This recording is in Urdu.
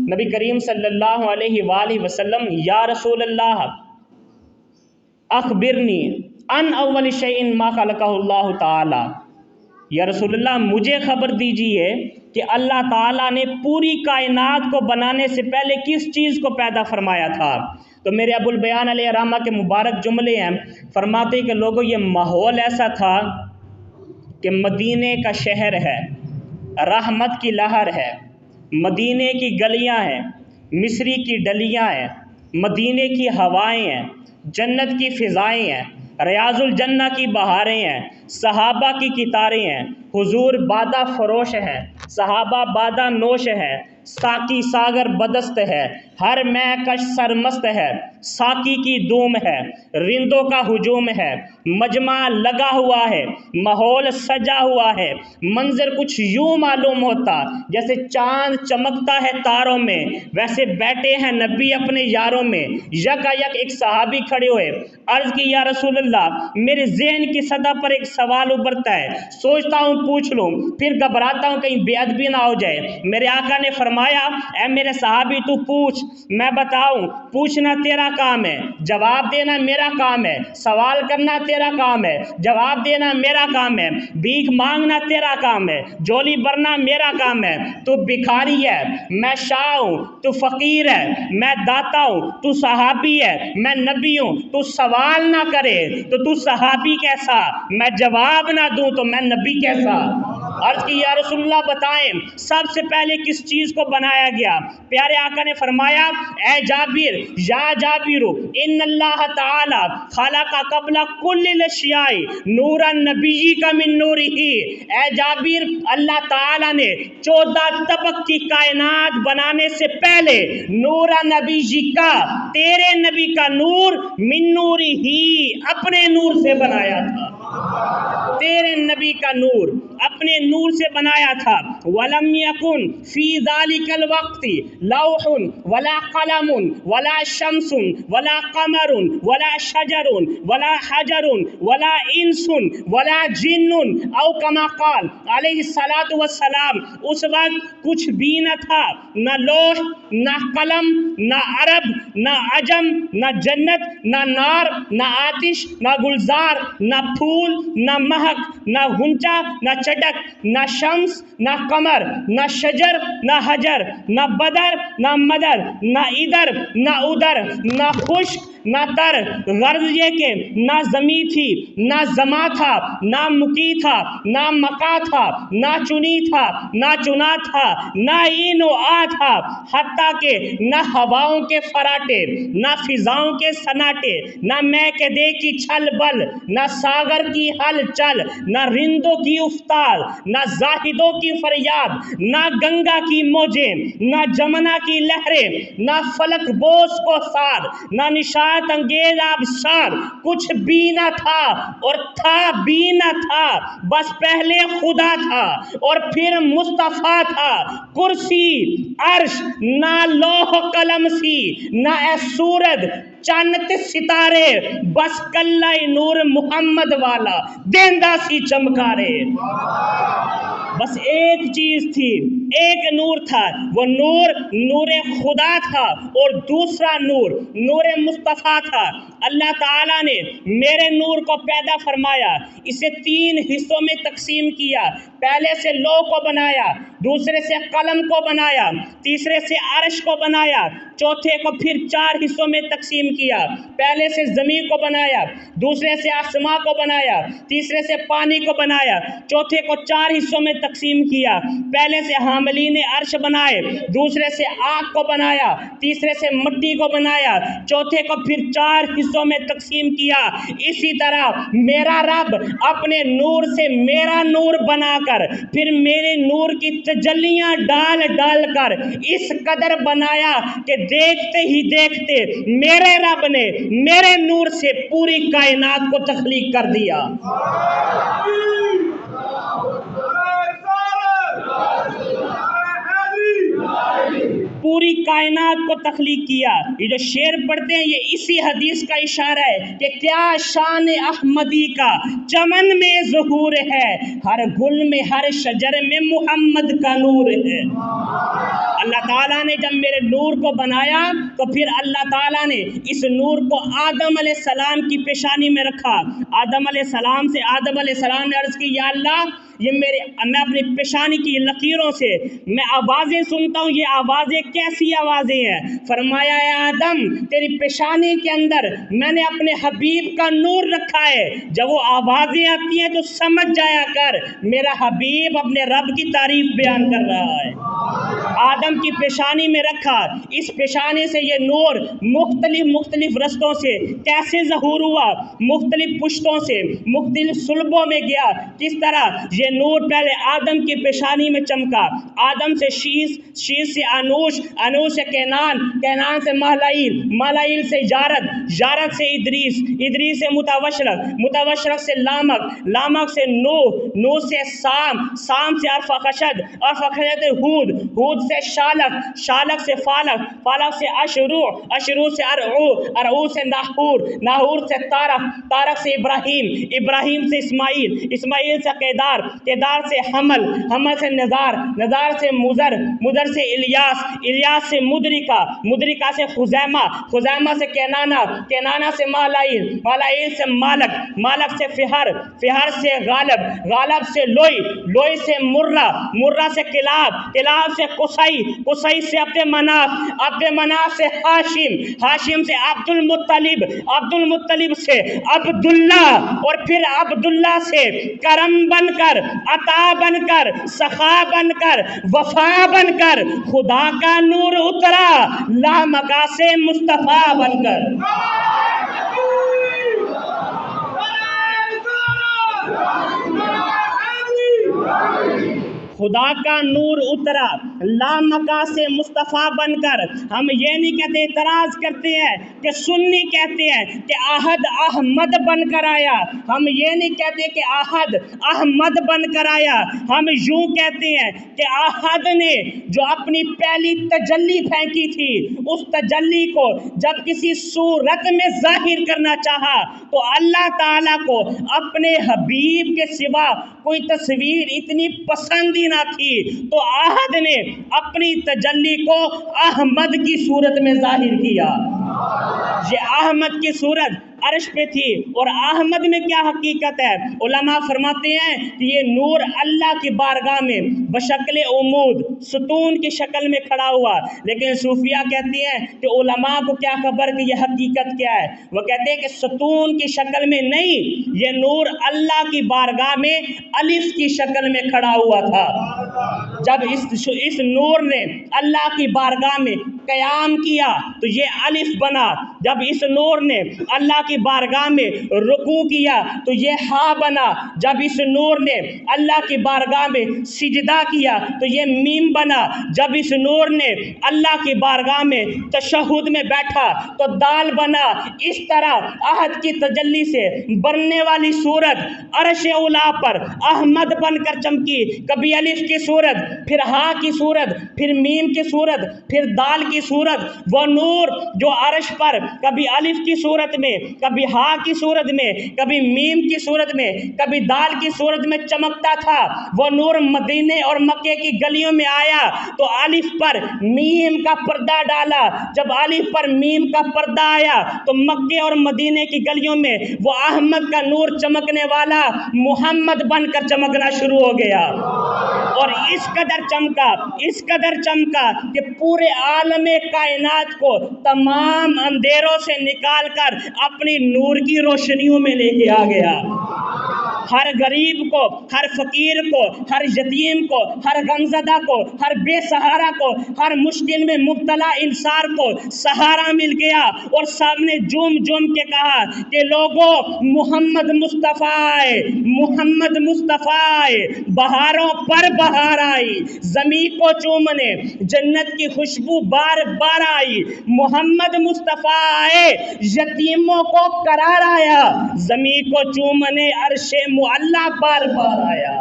نبی کریم صلی اللہ علیہ وآلہ وسلم یا رسول اللہ اخبرنی ان اول شیء ما خلقہ اللہ تعالی، یا رسول اللہ مجھے خبر دیجئے کہ اللہ تعالیٰ نے پوری کائنات کو بنانے سے پہلے کس چیز کو پیدا فرمایا تھا؟ تو میرے ابو البیان علیہ رحمہ کے مبارک جملے ہیں، فرماتے کہ لوگوں یہ ماحول ایسا تھا کہ مدینے کا شہر ہے، رحمت کی لہر ہے، مدینے کی گلیاں ہیں، مصری کی ڈلیاں ہیں، مدینے کی ہوائیں ہیں، جنت کی فضائیں ہیں، ریاض الجنہ کی بہاریں ہیں، صحابہ کی کتاریں ہیں، حضور بادہ فروش ہے، صحابہ بادہ نوش ہے، ساقی ساگر بدست ہے، ہر میں کش سرمست ہے، ساقی کی دوم ہے، رندوں کا ہجوم ہے، مجمع لگا ہوا ہے، ماحول سجا ہوا ہے، منظر کچھ یوں معلوم ہوتا جیسے چاند چمکتا ہے تاروں میں، ویسے بیٹھے ہیں نبی اپنے یاروں میں۔ یکا یک ایک صحابی کھڑے ہوئے، عرض کی یا رسول اللہ میرے ذہن کی سطح پر ایک سوال ابھرتا ہے، سوچتا ہوں پوچھ لوں، پھر گھبراتا ہوں کہیں بے ادبی نہ ہو جائے۔ میرے آقا نے فرمایا اے میرے صحابی تو پوچھ، میں بتاؤں، پوچھنا تیرا کام ہے، جواب دینا میرا کام ہے، سوال کرنا تیرا کام ہے، جواب دینا میرا کام ہے، بھیک مانگنا تیرا کام ہے، جولی بھرنا میرا کام ہے۔ تو بھکاری ہے، میں شاہ ہوں، تو فقیر ہے، میں داتا ہوں، تو صحابی ہے، میں نبی ہوں، تو سوال نہ کرے تو تو صحابی کیسا، میں جواب نہ دوں تو میں نبی کیسا؟ عرض کی یا رسول اللہ بتائیں سب سے پہلے کس چیز کو بنایا گیا؟ پیارے آقا نے فرمایا اے جابر یا جابر ان اللہ تعالی خلق قبل کل الاشیاء نور النبی کا من نورہ، اے جابر اللہ تعالی نے 14 طبق کی کائنات بنانے سے پہلے نور نبی جی کا، تیرے نبی کا نور من نور ہی اپنے نور سے بنایا تھا، تیرے نبی کا نور اپنے نور سے بنایا تھا۔ وَلَمْ يَكُنْ فِي ذَلِكَ الْوَقْتِ لَوْحٌ وَلَا قَلَمٌ وَلَا شَمْسٌ وَلَا قَمَرٌ وَلَا شَجَرٌ وَلَا حَجَرٌ وَلَا إِنسٌ وَلَا جِنٌّ او کما قال علیہ الصلاۃ والسلام، اس وقت کچھ بھی نہ تھا، نہ لوح، نہ قلم، نہ عرب، نہ عجم، نہ جنت، نہ نار، نہ آتش، نہ گلزار، نہ پھول، نہ مہک، نہ غنچہ، نہ چٹک، نہ شمس، نہ قمر، نہ شجر، نہ حجر، نہ بدر، نہ مدر، نہ ادھر، نہ ادھر، نہ خشک، نہ تر، غرض یہ کہ نہ زمیں تھی، نہ زماں تھا، نہ مکی تھا، نہ مکا تھا، نہ چنی تھا، نہ چنا تھا، نہ این و آ تھا، حتیٰ کہ نہ ہواؤں کے فراٹے، نہ فضاؤں کے سناٹے، نہ میں کے دے کی چھل بل، نہ ساگر کی ہل چل، نہ رندوں کی افتاد، نہ زاہدوں کی فریاد، نہ گنگا کی موجیں، نہ جمنا کی لہریں، نہ فلک بوس کو سار، نہ نشاط انگیز آبشار، کچھ بھی نہ تھا اور تھا بھی نہ تھا، بس پہلے خدا تھا اور پھر مصطفیٰ تھا۔ کرسی عرش نہ لوح قلم سی، نہ اے سورج چند ستارے، بس کلہ نور محمد والا دیندہ سی چمکارے۔ بس ایک چیز تھی، ایک نور تھا، وہ نور نور خدا تھا اور دوسرا نور نور مصطفیٰ تھا۔ اللہ تعالیٰ نے میرے نور کو پیدا فرمایا، اسے 3 حصوں میں تقسیم کیا، پہلے سے لوح کو بنایا، دوسرے سے قلم کو بنایا، تیسرے سے عرش کو بنایا، چوتھے کو پھر 4 حصوں میں تقسیم کیا، پہلے سے زمین کو بنایا، دوسرے سے آسمان کو بنایا، تیسرے سے پانی کو بنایا، چوتھے کو 4 حصوں میں تقسیم کیا، پہلے سے حاملین عرش بنائے، دوسرے سے آگ کو بنایا، تیسرے سے مٹی کو بنایا، چوتھے کو پھر 4 حصوں میں تقسیم کیا۔ اسی طرح میرا رب اپنے نور سے میرا نور بنا کر پھر میرے نور کی تجلیاں ڈال ڈال کر اس قدر بنایا کہ دیکھتے ہی دیکھتے میرے رب نے میرے نور سے پوری کائنات کو تخلیق کر دیا۔ پوری کائنات کو تخلیق کیا۔ یہ جو شعر پڑھتے ہیں یہ اسی حدیث کا اشارہ ہے کہ کیا شان احمدی کا چمن میں ظہور ہے، ہر گل میں ہر شجر میں محمد کا نور ہے۔ اللہ تعالیٰ نے جب میرے نور کو بنایا تو پھر اللہ تعالیٰ نے اس نور کو آدم علیہ السلام کی پیشانی میں رکھا۔ آدم علیہ السلام نے عرض کی، یا اللہ میں اپنی پیشانی کی لکیروں سے میں آوازیں سنتا ہوں، یہ آوازیں کیسی آوازیں ہیں؟ فرمایا، اے آدم تیری پیشانی کے اندر میں نے اپنے حبیب کا نور رکھا ہے، جب وہ آوازیں آتی ہیں تو سمجھ جایا کر میرا حبیب اپنے رب کی تعریف بیان کر رہا ہے۔ آدم کی پیشانی میں رکھا، اس پیشانی سے یہ نور مختلف رستوں سے کیسے ظہور ہوا، مختلف پشتوں سے مختلف صلبوں میں گیا۔ کس طرح یہ نور پہلے آدم کی پیشانی میں چمکا، آدم سے شیش سے انوش سے کینان سے مہلائیل سے یارد سے ادریس سے متوشرق سے لامک سے نوح سے سام سے ارفخشد سے ہود سے شالک سے فالک سے اشروع سے ارعو سے ناہور سے تارک سے ابراہیم سے اسماعیل سے قیدار سے حمل سے نزار سے مضر سے الیاس سے مدرکہ سے خزیمہ سے کینانہ سے مہلائیل سے مالک سے فہر سے غالب سے لوئی سے مرہ سے کلاب سے قصی سے عبد مناف سے ہاشم سے عبد المطلب سے عبداللہ، اور پھر عبداللہ سے کرم بن کر، عطا بن کر، سخا بن کر، وفا بن کر خدا کا نور اترا لامکا سے مصطفیٰ بن کر۔ خدا کا نور اترا لامکا سے مصطفیٰ بن کر۔ ہم یہ نہیں کہتے، اعتراض کرتے ہیں کہ سنی کہتے ہیں کہ احد احمد بن کر آیا، ہم یہ نہیں کہتے کہ احد احمد بن کر آیا، ہم یوں کہتے ہیں کہ احد نے جو اپنی پہلی تجلی پھینکی تھی، اس تجلی کو جب کسی صورت میں ظاہر کرنا چاہا تو اللہ تعالیٰ کو اپنے حبیب کے سوا کوئی تصویر اتنی پسند ہی نہ تھی، تو احد نے اپنی تجلی کو احمد کی صورت میں ظاہر کیا۔ یہ احمد کی صورت عرش پہ تھی، اور احمد میں کیا حقیقت ہے؟ علماء فرماتے ہیں کہ یہ نور اللہ کی بارگاہ میں بشکل عمود ستون کی شکل میں کھڑا ہوا، لیکن صوفیہ کہتے ہیں کہ علماء کو کیا خبر کہ یہ حقیقت کیا ہے؟ وہ کہتے ہیں کہ ستون کی شکل میں نہیں، یہ نور اللہ کی بارگاہ میں الف کی شکل میں کھڑا ہوا تھا۔ جب اس نور نے اللہ کی بارگاہ میں قیام کیا تو یہ الف بنا، جب اس نور نے اللہ کی بارگاہ میں رکوع کیا تو یہ ہا بنا، جب اس نور نے اللہ کی بارگاہ میں سجدہ کیا تو یہ میم بنا، جب اس نور نے اللہ کی بارگاہ میں تشہد میں بیٹھا تو دال بنا۔ اس طرح احد کی تجلی سے بننے والی صورت عرش اولا پر احمد بن کر چمکی، کبھی الف کی صورت، پھر ہا کی صورت، پھر میم کی صورت، پھر دال کی صورت۔ وہ نور جو عرش پر کبھی الف کی صورت میں، کبھی ہا کی صورت میں، کبھی میم کی صورت میں، کبھی دال کی صورت میں چمکتا تھا، وہ نور مدینے اور مکے کی گلیوں میں آیا تو الف پر میم کا پردہ ڈالا، جب الف پر میم کا پردہ آیا تو مکے اور مدینے کی گلیوں میں وہ احمد کا نور چمکنے والا محمد بن کر چمکنا شروع ہو گیا، اور اس قدر چمکا کہ پورے عالم کائنات کو تمام اندھیروں سے نکال کر اپنی نور کی روشنیوں میں لے کے آ گیا۔ ہر غریب کو، ہر فقیر کو، ہر یتیم کو، ہر غمزدہ کو، ہر بے سہارا کو، ہر مشکل میں مبتلا انسان کو سہارا مل گیا، اور سامنے جھوم کے کہا کہ لوگوں محمد مصطفیٰ آئے، محمد مصطفیٰ آئے، بہاروں پر بہار آئی، زمین کو چومنے جنت کی خوشبو بار بار آئی، محمد مصطفیٰ آئے، یتیموں کو قرار آیا، زمین کو چومنے عرش معلیٰ بار بار آیا۔